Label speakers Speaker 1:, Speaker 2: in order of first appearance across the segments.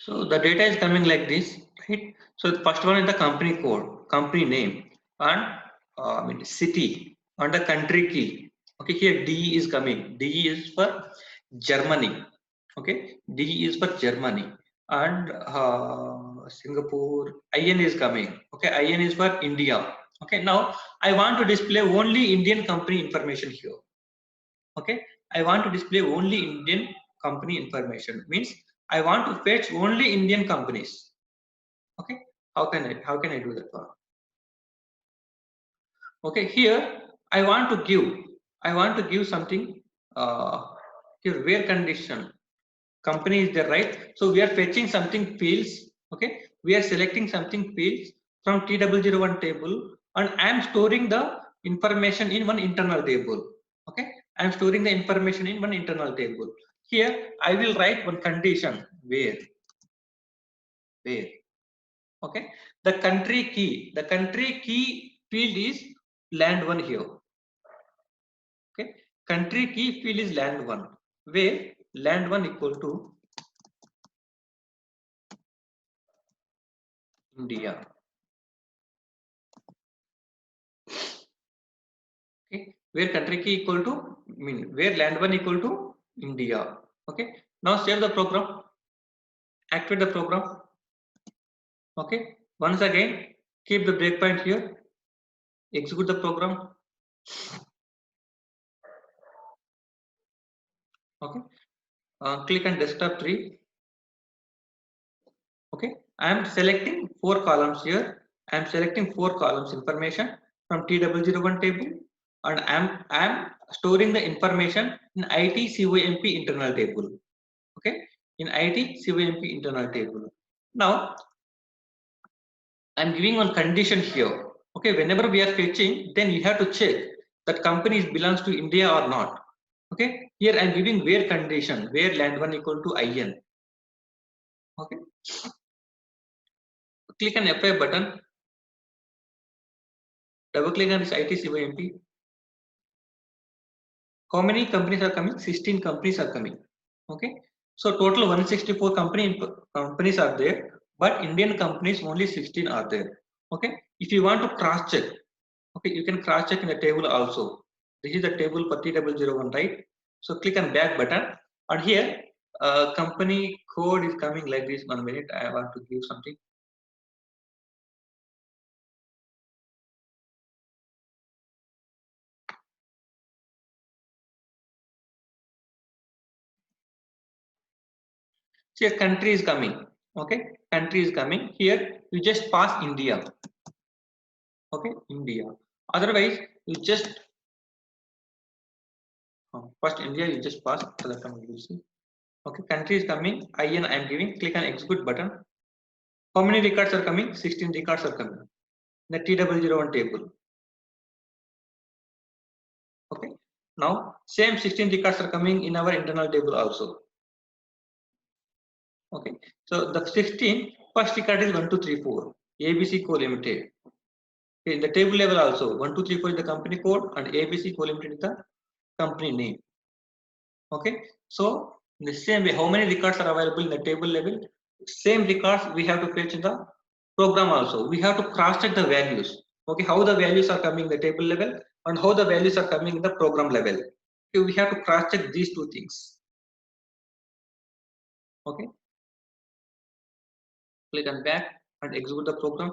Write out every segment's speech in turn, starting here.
Speaker 1: So the data is coming like this, right? So the first one is the company code, company name, and city, and the country key. Okay, here D is coming. D is for Germany. Okay, D is for Germany, and Singapore. IN is coming. Okay, IN is for India. Okay, now I want to display only Indian company information here. Okay, I want to display only Indian company information. Means I want to fetch only Indian companies. Okay, how can I do that one? Okay, here I want to give something here where condition company is there, right? So we are fetching something fields. Okay, we are selecting something fields from T001 table, and I am storing the information in one internal table. Okay, I am storing the information in one internal table. Here I will write one condition where. Okay, the country key field is land one here. Okay, country key field is land one, where land one equal to India. Okay, where country key equal to where land one equal to India. Okay, now save the program, activate the program. Okay, once again keep the breakpoint here, execute the program. Okay, click on desktop tree. Okay, I am selecting 4 columns here. I am selecting 4 columns information from T001 table, and I am storing the information in ITCOMP internal table. Okay, in ITCOMP internal table. Now I am giving one condition here. Okay, whenever we are fetching, then you have to check that company belongs to India or not. Okay, here I am giving where condition, where land one equal to IN. Okay, click on F5 button, double click on this ITCOMP. How many companies are coming? 16 companies are coming. Okay, so total 164 companies are there, but Indian companies only 16 are there. Okay, if you want to cross check, okay, you can cross check in the table also. This is the table for T001, right? So click on back button, and here company code is coming like this. 1 minute, I want to give something. See, a country is coming. Okay, country is coming. Here you just pass India. Okay, India. Otherwise you just first India you just pass. So that you will see. Okay, country is coming. IN I am giving. Click on execute button. How many records are coming? 16 records are coming. The T001 table. Okay, now same 16 records are coming in our internal table also. Okay, so the 16 first record is 1 2 3 4 ABC Co Limited. Okay, in the table level also 1 2 3 4 is the company code, and ABC Co Limited is the company name. Okay, so in the same way, how many records are available in the table level? Same records we have to fetch in the program also. We have to cross check the values. Okay, how the values are coming in the table level and how the values are coming in the program level. Okay, we have to cross check these two things. Okay, click on back and execute the program.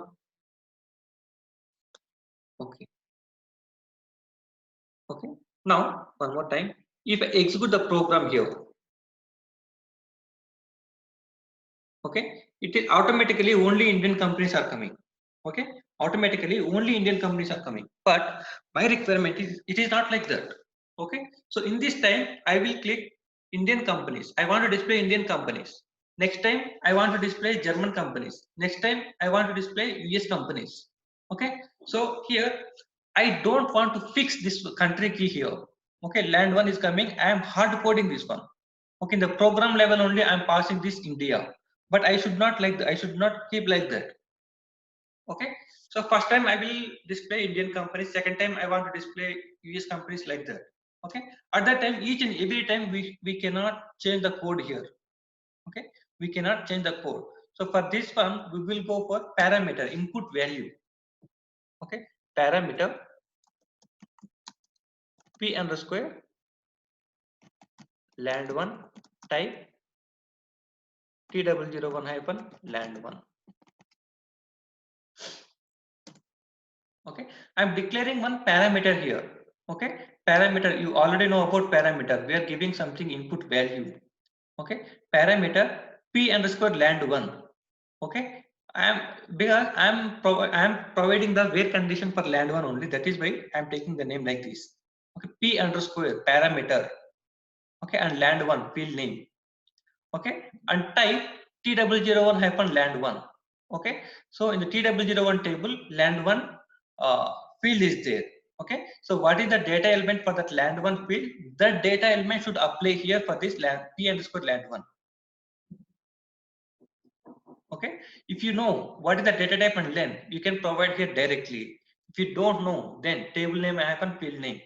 Speaker 1: Okay, okay, now one more time, if I execute the program here, okay, it is automatically only Indian companies are coming. Okay, automatically only Indian companies are coming, but my requirement is it is not like that. Okay, so in this time I will click Indian companies. I want to display Indian companies. Next time I want to display German companies. Next time I want to display US companies. Okay, so here I don't want to fix this country key here. Okay, land one is coming. I am hard coding this one. Okay, in the program level only I am passing this India, but I should not like that. I should not keep like that. Okay, so first time I will display Indian companies, second time I want to display US companies, like that. Okay, at that time each and every time we cannot change the code here. Okay, We cannot change the code. So for this one, we will go for parameter input value. Okay, parameter p underscore land1 type T001 hyphen land1. Okay, I'm declaring one parameter here. Okay, parameter, you already know about parameter. We are giving something input value. Okay, parameter p underscore land1. Okay, because I am providing the where condition for land1 only. That is why I am taking the name like this. Okay, p underscore parameter. Okay, and land1 field name. Okay, and type T001 hyphen land1. Okay, so in the T001 table, land1 field is there. Okay, so what is the data element for that land1 field? That data element should apply here for this land p underscore land1. Okay, if you know what is the data type and length, you can provide here directly. If you don't know, then table name hyphen field name,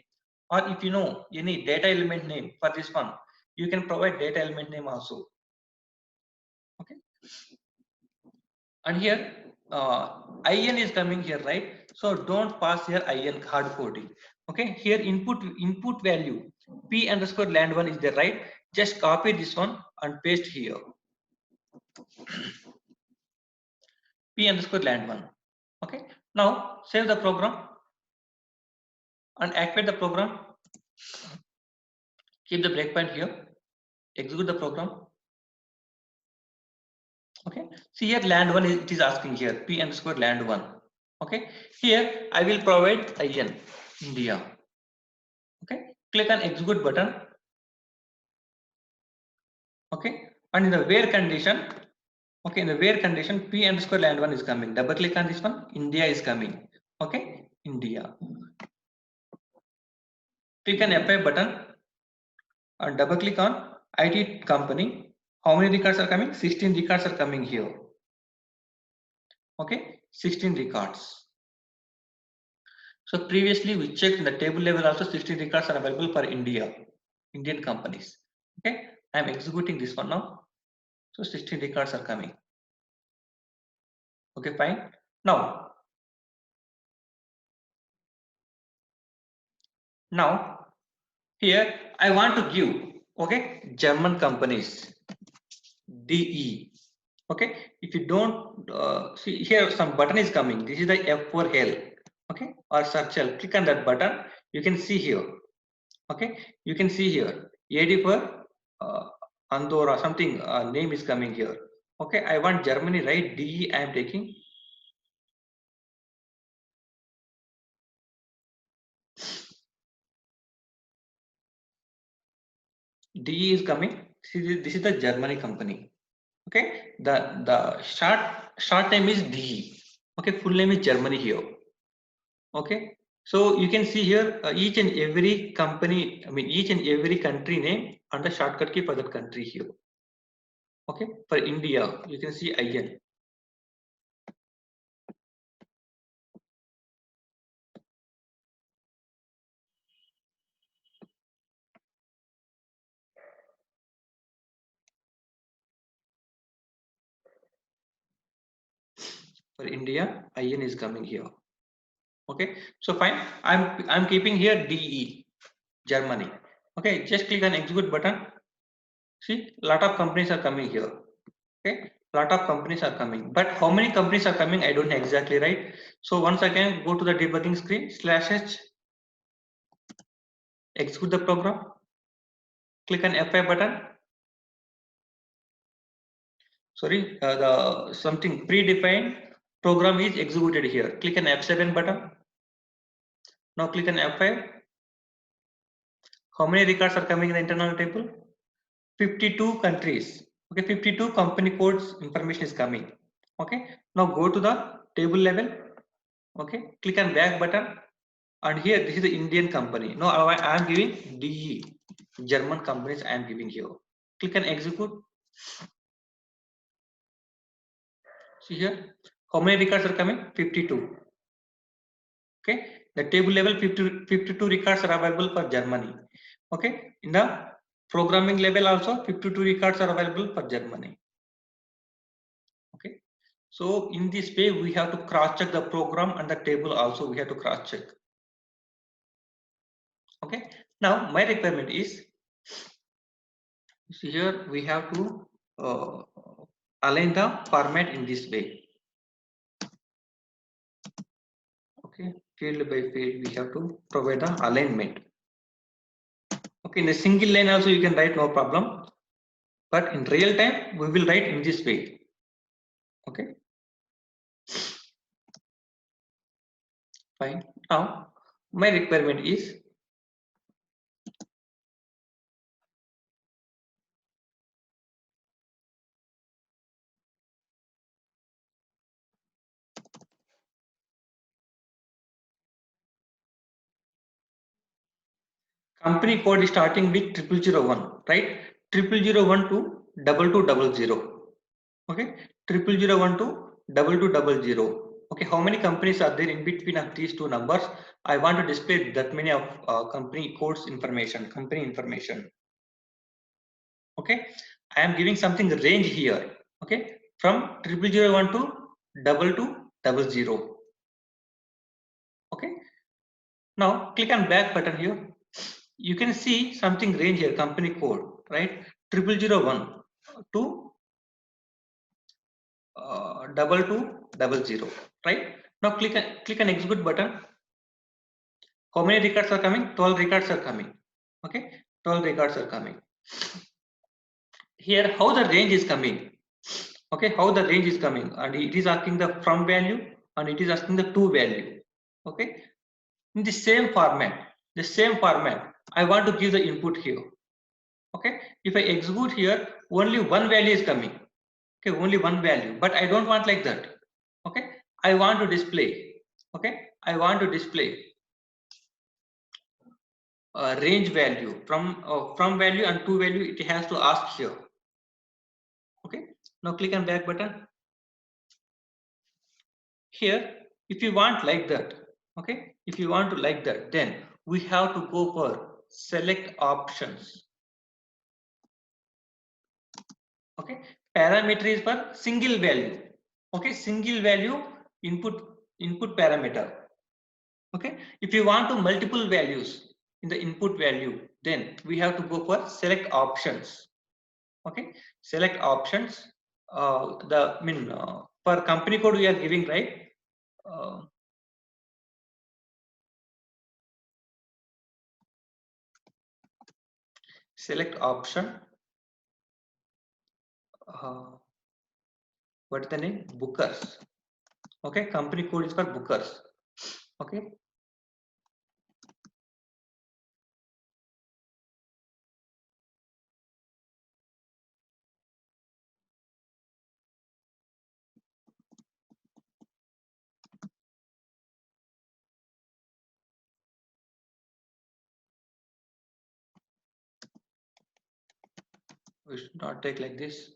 Speaker 1: or if you know any data element name for this one, you can provide data element name also. Okay, and here in is coming here, right? So don't pass here in hard coding. Okay, here input value p underscore land1 is there, right? Just copy this one and paste here p underscore land1. Okay, now save the program and activate the program. Keep the breakpoint here. Execute the program. Okay. See here land1 it is asking here p underscore land1. Okay. Here I will provide in India. Okay. Click on execute button. Okay. And in the where condition, okay, in the where condition p underscore land1 is coming. Double click on this one. India is coming. Okay. India. Click on F5 button and double click on IT company. How many records are coming? 16 records are coming here. Okay, 16 records. So previously we checked in the table level also 16 records are available for Indian companies. Okay, I am executing this one now. So 16 records are coming. Okay, fine. Now here I want to give, okay, German companies DE. Okay, if you don't see here some button is coming. This is the F4L. Okay, or search L. Click on that button. You can see here. Okay, you can see here AD for Andorra something name is coming here. Okay, I want Germany, right? DE I am taking. DE is coming. See, this is the Germany company. Okay, the short name is DE. Okay, full name is Germany here. Okay, so you can see here each and every company, I mean each and every country name and the shortcut key for that country here. Okay, for India you can see IN. For India IN is coming here. Okay, so fine, I'm keeping here DE Germany. Okay, just click on execute button. See, lot of companies are coming here. Okay, lot of companies are coming, but how many companies are coming I don't know exactly, right? So once again go to the debugging screen /h, execute the program, click on F5 button. Sorry, the something predefined program is executed here. Click on F7 button. Now click on F5. How many records are coming in the internal table? 52 countries. Okay, 52 company codes information is coming. Okay, now go to the table level. Okay, click on back button, and here this is the Indian company. Now I am giving DE German companies I am giving here. Click on execute. See here, how many records are coming? 52. Okay, the table level 52 records are available for Germany. Okay, in the programming level also 52 records are available for Germany. So in this way, we have to cross check the program and the table also we have to cross check. Okay. Now my requirement is, see here we have to align the format in this way. Okay. Field by field we have to provide the alignment. Okay. In a single line also you can write, no problem. But in real time we will write in this way. Okay. Fine. Now my requirement is, company code is starting with 0001, right? 0001 to 2200. Okay, 0001 to 2200. Okay, how many companies are there in between of these two numbers? I want to display that many of company codes information, company information. Okay, I am giving something range here. Okay, from 0001 to 2200. Okay, now click on back button here. You can see something range here, company code, right? 0001 to 2200, right? Now click on execute button. How many records are coming? 12 records are coming. Okay, 12 records are coming. Here, how the range is coming? Okay, how the range is coming, and it is asking the from value and it is asking the to value. Okay, in the same format, I want to give the input here. Okay, if I execute here, only one value is coming. Okay, only one value, but I don't want like that. Okay, I want to display. Okay, I want to display range value from value and to value. It has to ask here. Okay, now click on back button. Here, if you want like that, okay, if you want to like that, then we have to go for select options. Okay, parameter is for single value. Okay, single value input parameter. Okay, if you want to multiple values in the input value, then we have to go for select options. Okay, select options. For company code we are giving, right? Select option. What is the name? Bookers. Okay, company code is for bookers. Okay. We should not take like this.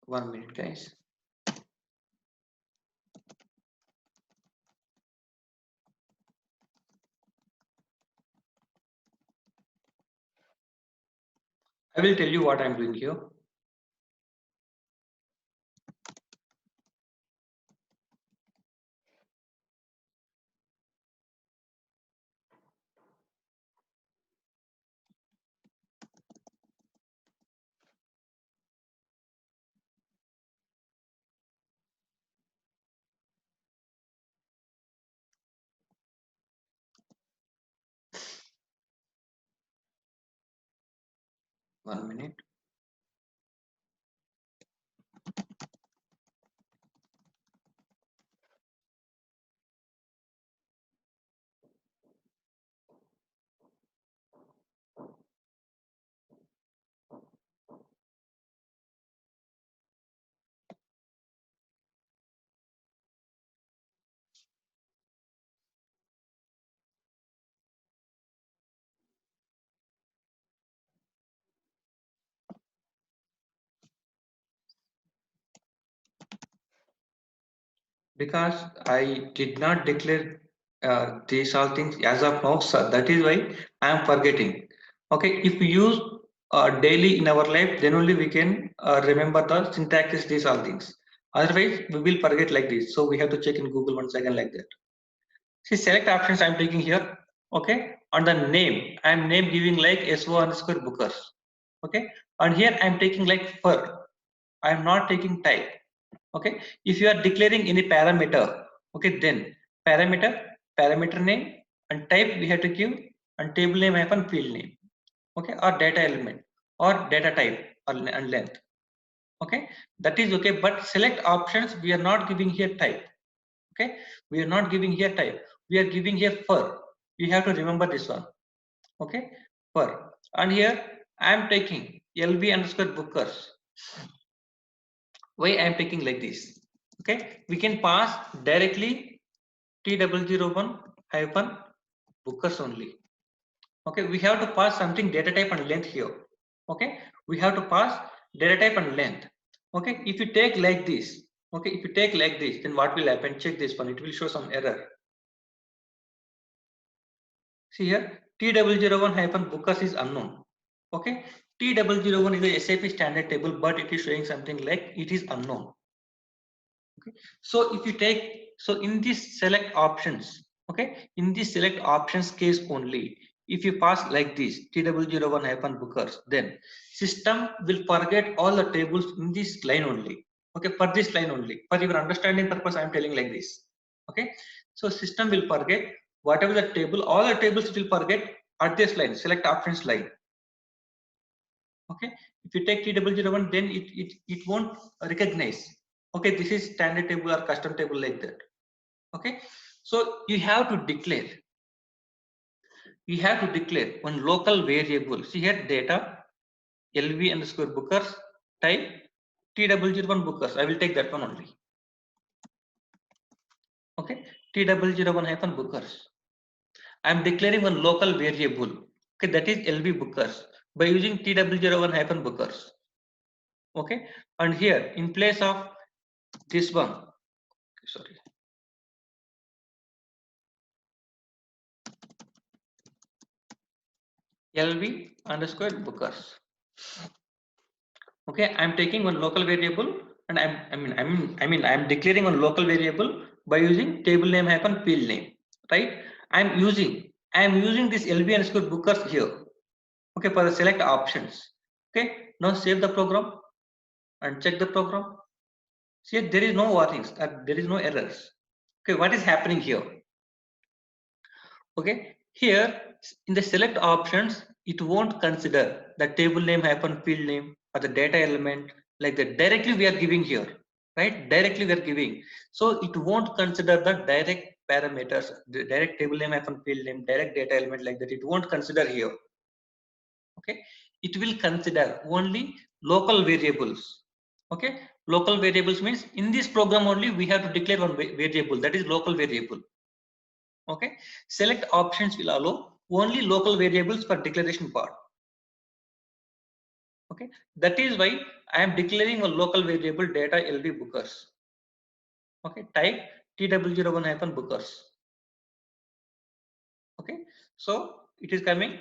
Speaker 1: 1 minute, guys. I will tell you what I'm doing here. One minute. Because I did not declare these all things as of now, sir. That is why I am forgetting. Okay, if we use daily in our life, then only we can remember the syntaxes, these all things. Otherwise, we will forget like this. So we have to check in Google once again like that. See, select options I'm taking here. Okay. On the name, I'm name giving like SO underscore bookers. Okay. And here I'm taking like for. I'm not taking type. Okay. If you are declaring any parameter, okay, then parameter name, and type we have to give, and table name hyphen field name. Okay. Or data element or data type or and length. Okay. That is okay. But select options, we are not giving here type. Okay, we are not giving here type, we are giving here for. We have to remember this one. Okay, for. And here I am taking lb underscore bookers. Why I am taking like this? Okay, we can pass directly T001 hyphen bookers only. Okay, we have to pass something data type and length here. Okay, we have to pass data type and length. Okay, if you take like this, okay, if you take like this, then what will happen? Check this one, it will show some error. See here, T001 hyphen bookers is unknown. Okay, T001 is a SAP standard table, but it is showing something like it is unknown. Okay, so if you take, so in this select options, okay, in this select options case only, if you pass like this T001 hyphen bookers, then system will forget all the tables in this line only. Okay, for this line only. For your understanding purpose, I am telling like this. Okay, so system will forget whatever the table, all the tables it will forget at this line, select options line. Okay, if you take T001, then it won't recognize. Okay, this is standard table or custom table like that. Okay, so you have to declare one local variable. See here, data lv underscore bookers, type T001 bookers. I will take that one only. Okay, T001 hyphen bookers. I am declaring one local variable. Okay, that is lv bookers by using T001 hyphen bookers. Okay, and here in place of this one, sorry, lv underscore bookers. Okay, I'm taking one local variable, and I'm declaring one local variable by using table name hyphen field name, right? I'm using this lv underscore bookers here. Okay, for the select options. Okay, now save the program and check the program. See, there is no warnings, there is no errors. Okay, what is happening here? Okay, here in the select options, it won't consider the table name hyphen field name or the data element like that. Directly we are giving here, right? Directly we are giving. So it won't consider the direct parameters, the direct table name hyphen field name, direct data element like that. It won't consider here. Okay, it will consider only local variables. Okay, local variables means in this program only we have to declare one variable, that is local variable. Okay, select options will allow only local variables for declaration part. Okay, that is why I am declaring a local variable data lv bookers. Okay, type T001 hyphen bookers. Okay, so it is coming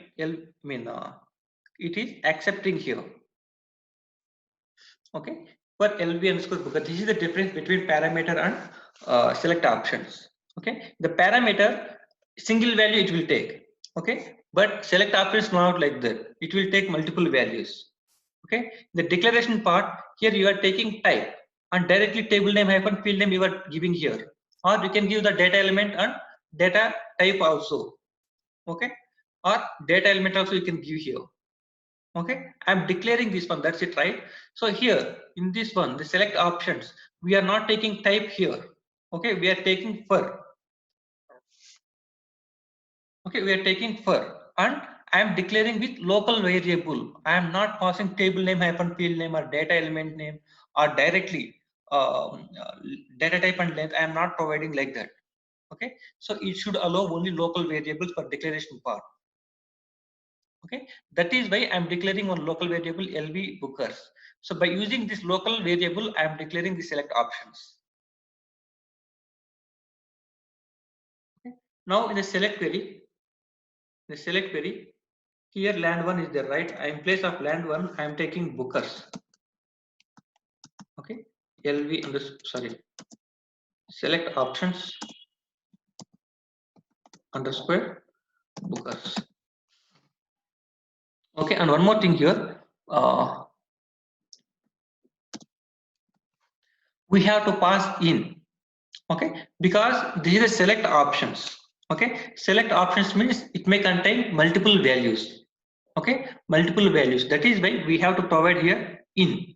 Speaker 1: it is accepting here. Okay, for lv underscore booker, this is the difference between parameter and select options. Okay, the parameter single value it will take. Okay, but select options not like that, it will take multiple values. Okay, the declaration part, here you are taking type and directly table name hyphen field name you are giving here, or you can give the data element and data type also. Okay, or data element also you can give here. Okay, I'm declaring this one, that's it, right? So here in this one, the select options, we are not taking type here. Okay, we are taking for. Okay, we are taking for, and I am declaring with local variable. I am not passing table name hyphen field name or data element name or directly data type and length. I am not providing like that. Okay, so it should allow only local variables for declaration part. Okay, that is why I am declaring one local variable lv bookers. So by using this local variable, I am declaring the select options. Okay, now in the select query, here land one is there, right? In place of land one, I am taking bookers. Okay, LV under sorry select options underscore bookers. Okay, and one more thing here, we have to pass in. Okay, because this is a select options. Okay, select options means it may contain multiple values. Okay, multiple values. That is why we have to provide here in.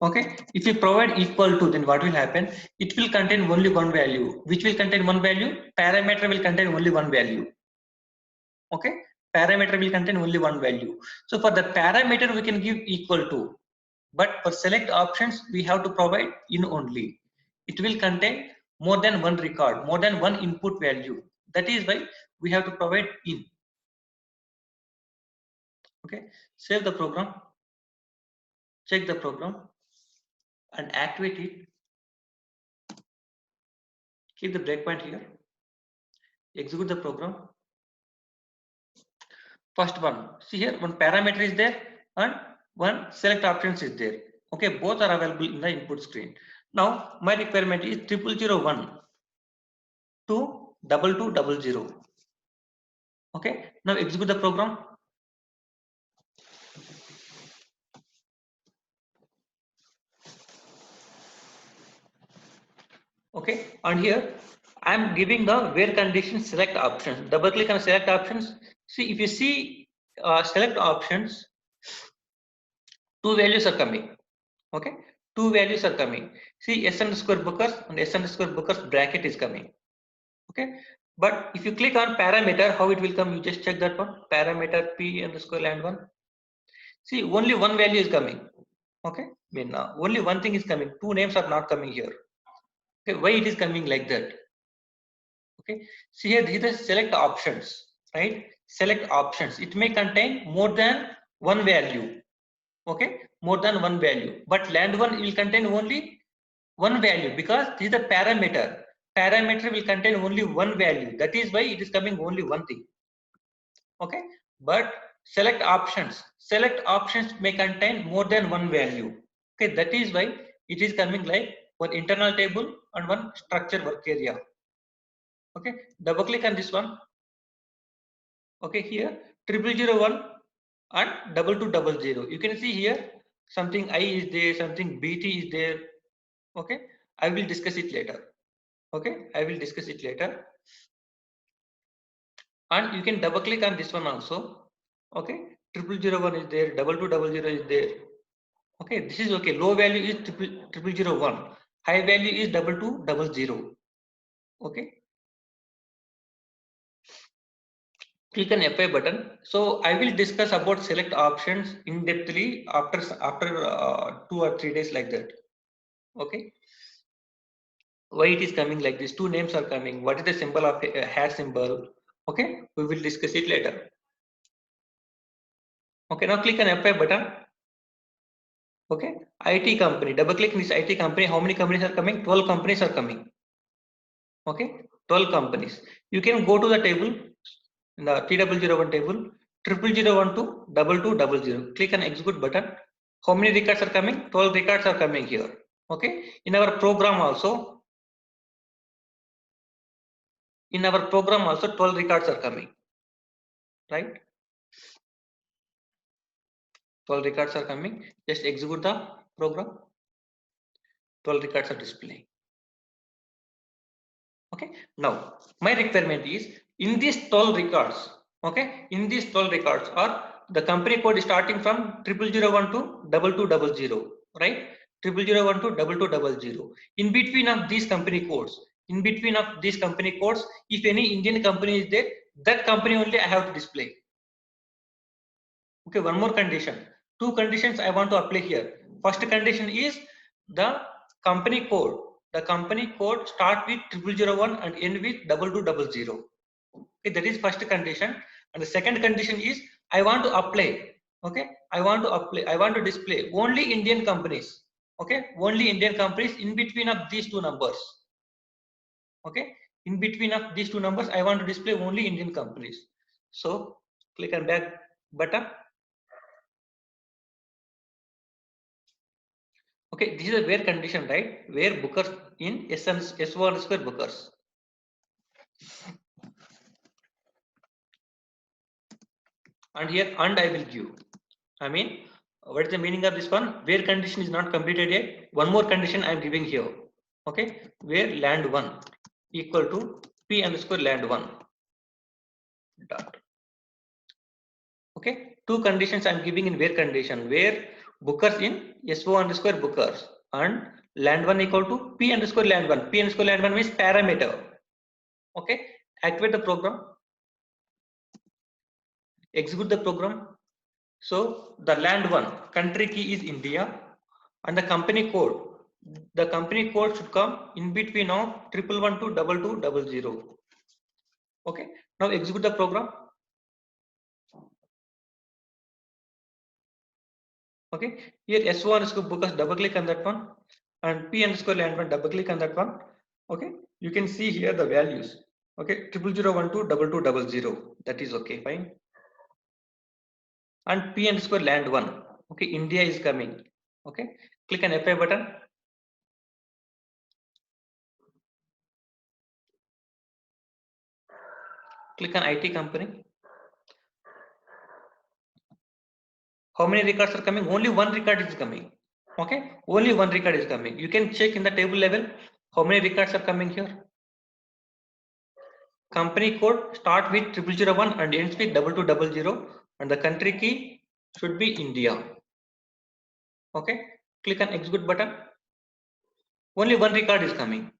Speaker 1: Okay, if you provide equal to, then what will happen? It will contain only one value. Which will contain one value? Parameter will contain only one value. Okay, parameter will contain only one value. So for the parameter we can give equal to, but for select options we have to provide in only. It will contain more than one record, more than one input value. That is why we have to provide in. Okay, save the program, check the program and activate it. Keep the breakpoint here, execute the program. First one, see here one parameter is there and one select options is there. Okay, both are available in the input screen. Now my requirement is 0001 to 2200. Okay, now execute the program. Okay, and here I am giving the where condition select options. Double click on select options. See, if you see select options, two values are coming. Okay, two values are coming. See, s underscore bookers and s underscore bookers bracket is coming. Okay, but if you click on parameter, how it will come? You just check that one. Parameter p underscore land one. See, only one value is coming. Okay, I mean only one thing is coming. Two names are not coming here. Okay, why it is coming like that? Okay, see here these are select options, right? Select options. It may contain more than one value. Okay, more than one value. But land one will contain only one value because this is a parameter. Parameter will contain only one value. That is why it is coming only one thing. Okay, but select options. Select options may contain more than one value. Okay, that is why it is coming like one internal table and one structure work area. Okay, double click on this one. Okay, here 0001 and 2200. You can see here something I is there, something BT is there. Okay, I will discuss it later. Okay, I will discuss it later. And you can double click on this one also. Okay, 0001 is there, 2200 is there. Okay, this is okay. Low value is 0001. High value is 2200. Okay. Click on F5 button. So I will discuss about select options in depthly after 2 or 3 days like that. Okay. Why it is coming like this? Two names are coming. What is the symbol of a hair symbol? Okay. We will discuss it later. Okay. Now click on F5 button. Okay. IT company. Double click this IT company. How many companies are coming? 12 companies are coming. Okay. 12 companies. You can go to the table. In the T0001 table, 0001 to 2200. Click on execute button. How many records are coming? 12 records are coming here. Okay. In our program also, 12 records are coming. Right? 12 records are coming. Just execute the program. 12 records are displaying. Okay. Now, my requirement is in these 12 records. Okay. In these 12 records are the company code is starting from 0001 to 2200. Right? 0001 to 2200. In between of these company codes, if any Indian company is there, that company only I have to display. Okay, one more condition. Two conditions I want to apply here. First condition is the company code. The company code start with 0001 and end with 2200. Okay, that is first condition. And the second condition is I want to apply. Okay, I want to display only Indian companies. Okay, only Indian companies in between of these two numbers. Okay, in between of these two numbers I want to display only Indian companies. So click on back button. Okay, this is a where condition, right? Where bookers in S1 square bookers. And here and I will give. I mean, what is the meaning of this one? Where condition is not completed yet. One more condition I am giving here. Okay, where land 1 equal to P underscore land 1 dot. Okay, two conditions I am giving in where condition, where bookers in SO underscore bookers and land 1 equal to P underscore land 1. P underscore land 1 means parameter. Okay, activate the program, execute the program. So the land 1 country key is India and the company code should come in between of 111 to 2200. Okay, now execute the program. Okay, here S1 underscore bookers, double click on that one, and P underscore land 1, double click on that one. Okay, you can see here the values. Okay, 0012 2200. That is okay, fine. And P underscore land 1. Okay, India is coming. Okay, click on F5 button. Click on IT company. How many records are coming? Only one record is coming. Okay, only one record is coming. You can check in the table level how many records are coming here. Company code start with 0001 and ends with 2200, and the country key should be India. Okay, click on execute button. Only one record is coming.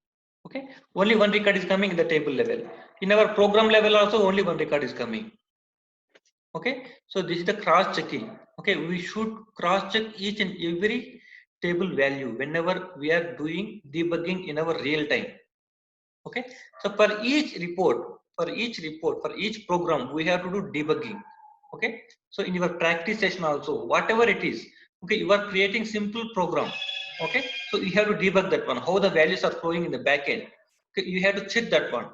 Speaker 1: Okay, only one record is coming in the table level. In our program level also only one record is coming. Okay, so this is the cross checking. Okay, we should cross check each and every table value whenever we are doing debugging in our real time. Okay, so for each program we have to do debugging. Okay, so in your practice session also, whatever it is, okay, you are creating simple program. Okay, so you have to debug that one, how the values are flowing in the back end. Okay, you have to check that one.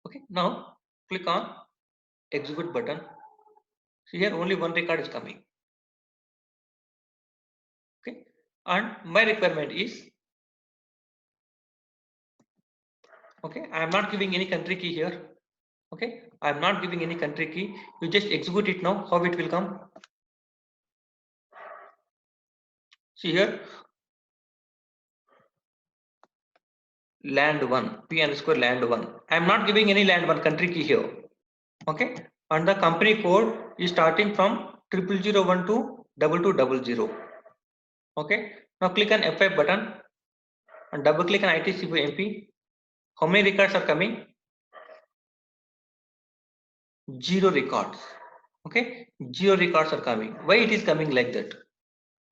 Speaker 1: Okay, now click on execute button. So here only one record is coming. Okay, and my requirement is, okay, I am not giving any country key here. Okay, I am not giving any country key. You just execute it now. How it will come? See here, land 1, P underscore land 1. I am not giving any land 1 country key here. Okay, and the company code is starting from 0001 to 2200. Okay, now click on F5 button and double click on ITCP. How many records are coming? 0 records. Okay, 0 records are coming. Why it is coming like that?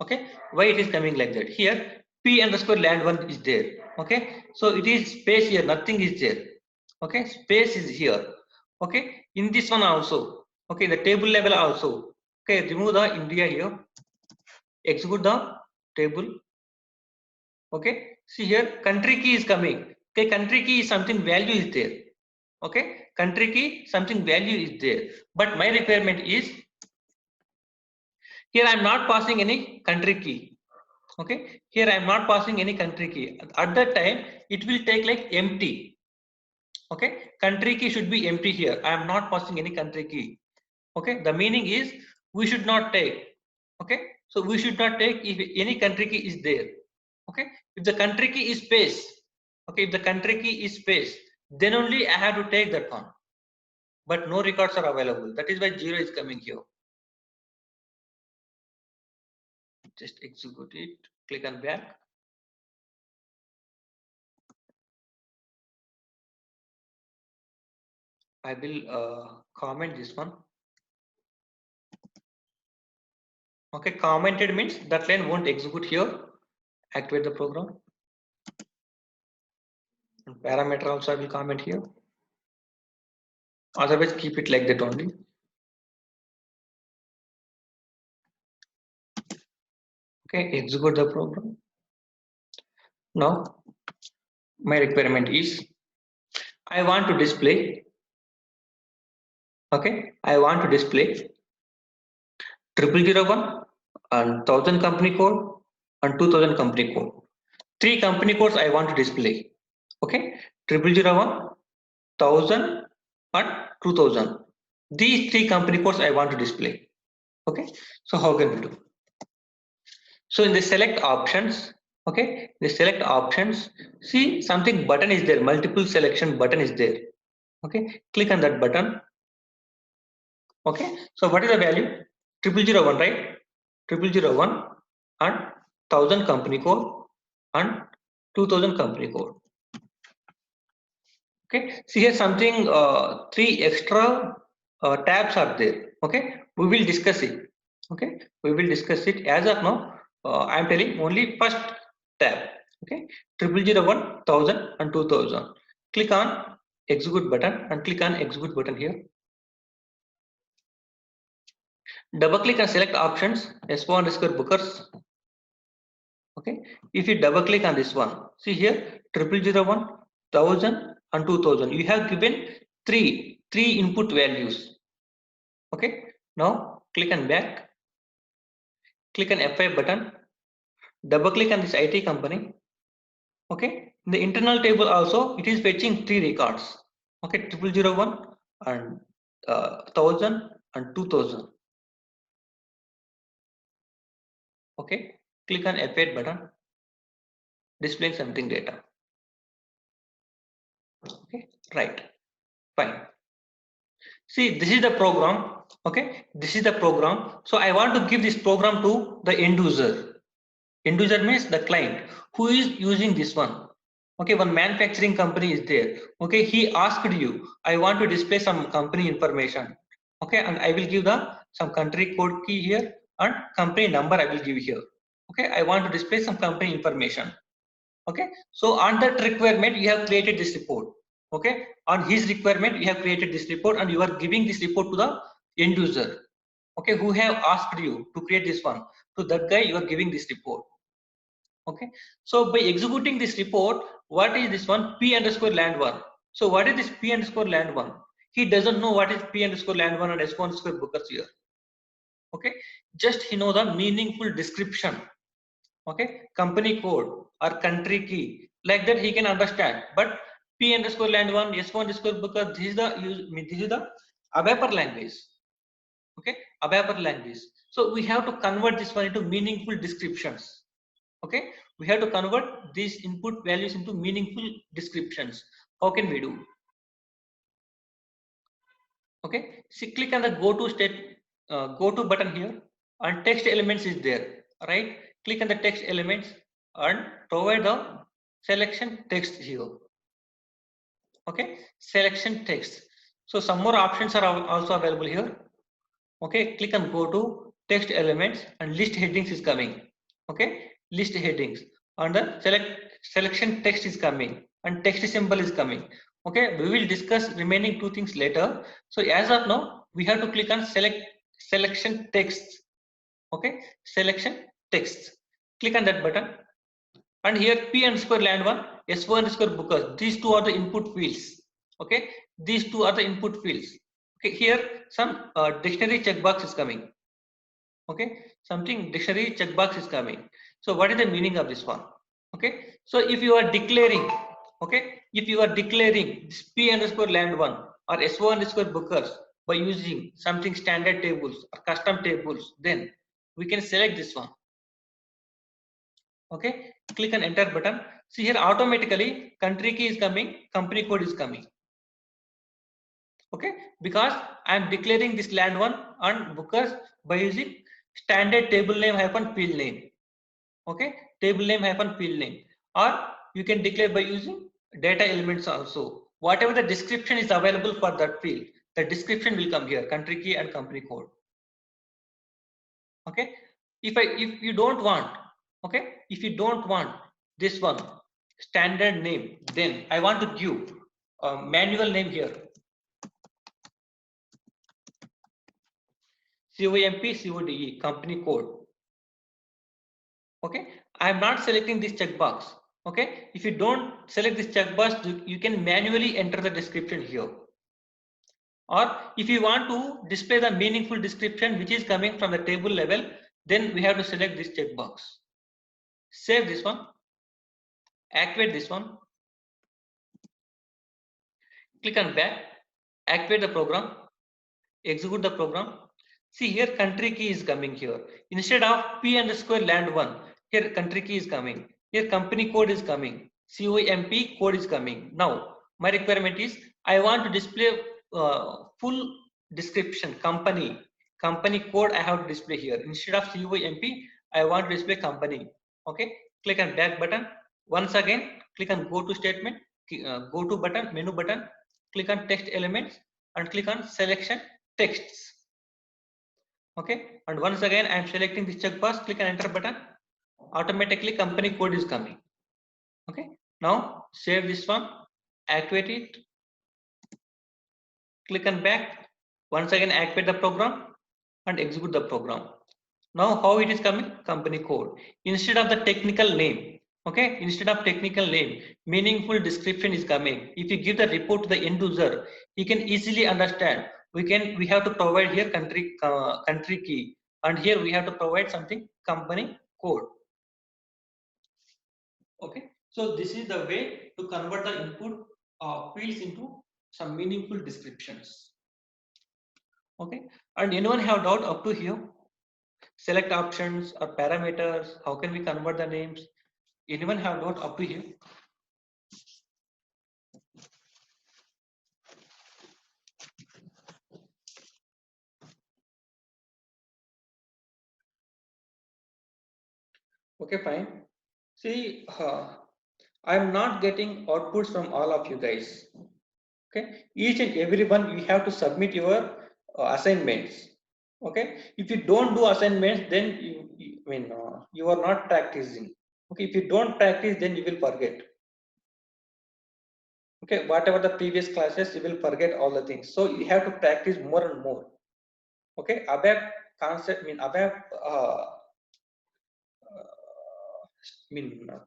Speaker 1: Okay, why it is coming like that? Here P underscore land 1 is there. Okay, so it is space here, nothing is there. Okay, space is here. Okay, in this one also. Okay, the table level also. Okay, remove the India here, execute the table. Okay, see here country key is coming. Okay, country key is something value is there. Okay, country key something value is there, but my requirement is here I am not passing any country key. Okay, here I am not passing any country key. At that time it will take like empty. Okay, country key should be empty here. I am not passing any country key. Okay, the meaning is we should not take. Okay, so we should not take if any country key is there. Okay, if the country key is space, okay, if the country key is space, then only I have to take that one, but no records are available. That is why 0 is coming here. Just execute it, click on back. I will comment this one. Okay, commented means that line won't execute here. Activate the program. And parameter also I will comment here. Otherwise keep it like that only. Okay, execute the program. Now my requirement is I want to display. Okay, I want to display 0001 and 1000 company code and 2000 company code. 3 company codes I want to display. Okay, 0001, 1000 and 2000. These 3 company codes I want to display. Okay, so how can we do? So in the select options, okay, the select options, see something button is there, multiple selection button is there. Okay, click on that button. Okay, so what is the value? 0001, right? 0001 and 1000 company code and 2000 company code. Okay, see here something 3 extra tabs are there. Okay, we will discuss it. Okay, we will discuss it. As of now, I am telling only first tab. Okay, 0001, 1000 and 2000. Click on execute button and click on execute button here. Double click and select options S4 underscore bookers. Okay, if you double click on this one, see here 0001, 1000 and 2000. You have given three input values. Okay, now click on back, click on F5 button, double click on this IT company. Okay, in the internal table also it is fetching 3 records. Okay, 0001 and 1000 and 2000. Okay, click on F8 button, displaying something data. Okay, right, fine. See, this is the program. Okay, this is the program. So I want to give this program to the end user. End user means the client who is using this one. Okay, one manufacturing company is there. Okay, he asked you, I want to display some company information. Okay, and I will give the some country code key here and company number I will give here. Okay, I want to display some company information. Okay, so on that requirement you have created this report. Okay, on his requirement you have created this report and you are giving this report to the end user. Okay, who have asked you to create this one, to that guy you are giving this report. Okay, so by executing this report, what is this one? P underscore land one. So what is this P underscore land one? He doesn't know what is P underscore land one and S1 underscore bookers here. Okay, just he know the meaningful description. Okay, company code or country key, like that he can understand. But P underscore land one, S1 underscore bookers, this is the this is the ABAP language. Okay, ABAP language. So we have to convert this one into meaningful descriptions. Okay, we have to convert these input values into meaningful descriptions. How can we do? Okay, see, click on the go to button here and text elements is there, right? Click on the text elements and provide the selection text here. Okay, selection text. So some more options are also available here. Okay, click on go to text elements and list headings is coming. Okay, list headings and the selection text is coming and text symbol is coming. Okay, we will discuss remaining 2 things later. So as of now we have to click on selection text. Okay, selection text, click on that button and here P underscore land one, S1 underscore bookers, these two are the input fields. Okay, these two are the input fields. Okay, here some dictionary checkbox is coming. Okay, something dictionary checkbox is coming. So what is the meaning of this one? Okay, so if you are declaring, okay, if you are declaring this P underscore land one or S1 underscore bookers by using something standard tables or custom tables, then we can select this one. Okay, click on enter button. See here automatically country key is coming, company code is coming. Okay, because I am declaring this land one and bookers by using standard table name hyphen field name. Okay, table name hyphen field name, or you can declare by using data elements also. Whatever the description is available for that field, the description will come here, country key and company code. Okay, if you don't want, okay, if you don't want this one standard name, then I want to give a manual name here, COMP company code. Okay, I am not selecting this checkbox. Okay, if you don't select this checkbox, you can manually enter the description here. Or if you want to display the meaningful description which is coming from the table level, Then we have to select this checkbox. Save this one. Activate this one. Click on back. Activate the program. Execute the program. See here, country key is coming here. Instead of P_land1, here country key is coming. Here company code is coming. COMP code is coming. Now my requirement is I want to display full description, company code. I have to display here. Instead of COMP, I want to display company. Okay, click on back button. Once again, click on go to statement, go to button, menu button, click on text elements and click on selection texts. Okay, and once again I am selecting this checkbox, click on enter button. Automatically company code is coming. Okay, now save this one, activate it, click on back. Once again activate the program and execute the program. Now how it is coming? Company code. Instead of the technical name, okay, instead of technical name, meaningful description is coming. If you give the report to the end user, he can easily understand. We have to provide here country key, and here we have to provide something company code. Okay, so this is the way to convert the input fields into some meaningful descriptions. Okay, and anyone have doubt up to here? Select options or parameters, how can we convert the names? Anyone have doubt up to here? Okay, fine. See, I'm not getting outputs from all of you guys. Okay, each and every one you have to submit your assignments. Okay, if you don't do assignments, then you are not practicing. Okay, if you don't practice, then you will forget. Okay, whatever the previous classes, you will forget all the things. So you have to practice more and more. Okay, ABAP concept, ABAP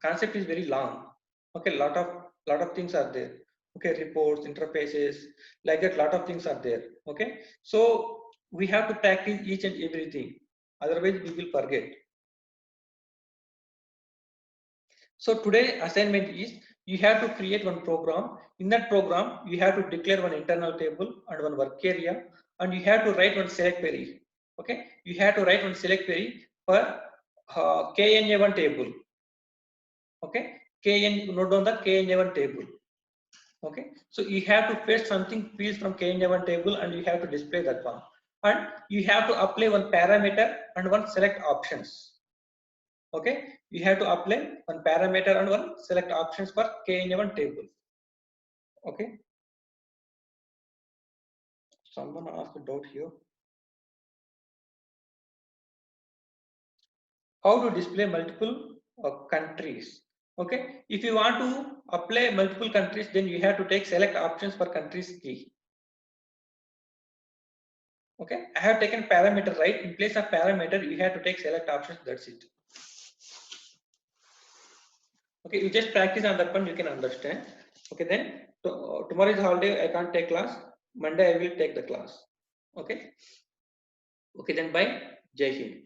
Speaker 1: concept is very long. Okay, lot of things are there. Okay, reports, interfaces, like that, lot of things are there. Okay, so we have to practice each and everything, otherwise we will forget. So today assignment is you have to create one program. In that program, you have to declare one internal table and one work area, and you have to write one select query. Okay, you have to write one select query for KNA1 table. Okay, note down the KNA1 table. Okay, so you have to fetch something fields from KNA1 table and you have to display that one, and you have to apply one parameter and one select options. Okay, you have to apply one parameter and one select options for KNA1 table. Okay, someone asked a doubt here. How to display multiple countries? Okay, if you want to apply multiple countries, then you have to take select options for countries key. Okay, I have taken parameter, right? In place of parameter, you have to take select options. That's it. Okay, you just practice on that one, you can understand. Okay, then tomorrow is holiday, I can't take class. Monday I will take the class. Okay. Okay, then bye. Jai Hind.